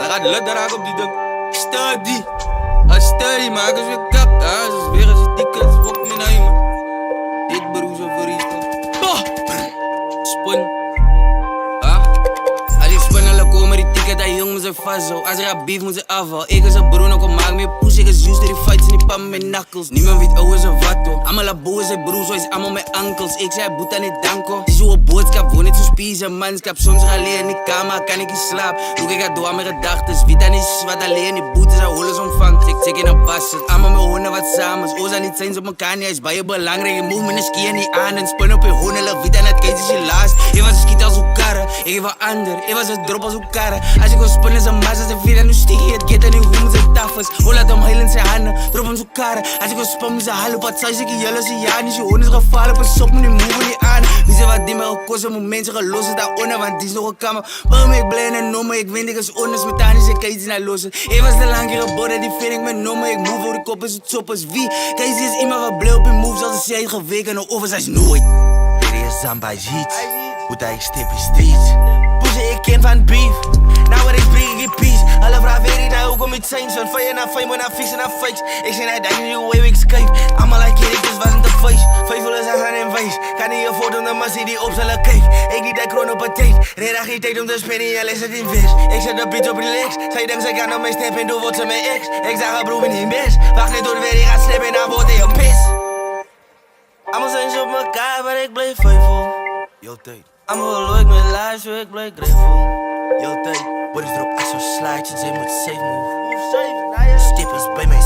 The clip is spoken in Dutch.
Hij gaat luid raken op die ding. Study. Study, maar ik is weer kak. Ze is weer als een ticket. Fok me naar je, man. Dit broer zo voor iets. Spun. Als die spun alle komen, die ticket, dat jong moet ze vast zo. Als er gaat beef, moet ze afval. Ik is een broer, kom maak meer push. Ik is juist door die fights en die pam met knuckles. Niemand weet ouwe ze wat hoor. Allemaal la boe zijn broer, zo is allemaal met ankels. Ik zei boet niet danko. Die zo'n boodschap, woon niet zo spies en manskap. Soms ga alleen in die kamer, kan ik niet slapen. Doe ik ga door aan mijn gedachten. Wie dan is wat alleen, die boetes aan holen ontvangt. Ik zeg in een bas, het allemaal met honden wat samen. Oza niet zijn ze op elkaar niet, is bij je belangrijk. Je moet me skiën niet aan en spun op je honden. La wie dan het kees is je laatst. Ik was een skiet als een karren, ik geef een ander. Ik was een drop als een karren. Als ik wil spinnen zijn mas, als de vier en nu stieg je het get en nu hoe zijn tafels. Hoe laat hem heel in zijn handen, drop hem zo'n karren. Als ik wil spinnen zijn halen, wat zei ik je ze ja niet. Je honden is gevaarlijk, pas op me nu move niet aan. Wie ze wat die me gekozen, moet mensen gaan lossen daaronder, want die is nog een kamer. Waarom ik blij en noemen, ik weet ik is onders met Anis en Kees naar lossen. Ik was de langere geboren, die vind ik met noemen. Ik move voor de kop is het choppers. Wie? Kees is iemand wat blij op je moves, als zij het geweken en over zij is nooit. Dit is Zamba Jeets, hoe dat ik stip in streets. Pushen ik kind van beef, nou wat ik spreek ik peace. Alle vragen weet ik nou ook om iets zijn. Van fire naar fame, naar fix en naar fakes. Ik zeg naar dat je way ik escape. Allemaal like it, ik dus was in de face. Vijfvullen zijn gaan in wees. Kan niet afford om de massie die op zullen kijken. Ik niet dat kroon op het tijd. Reda geen tijd om te spinnen, jij leest het in vis. Ik zet de beat op relax. Zij denkt ze kan op mijn step en doe wat ze mijn ex. Ik zag haar broer in die mis. Wacht niet door de weer, ik ga slippen en dan wordt hij een pis. Allemaal zijn ze op elkaar, maar ik bleef faithful. Yo tijd. Allemaal wel leuk met live, zo ik bleef grateful. Yo tijd. Boys erop, als zo slide, ze moet safe move. Stippers bij mij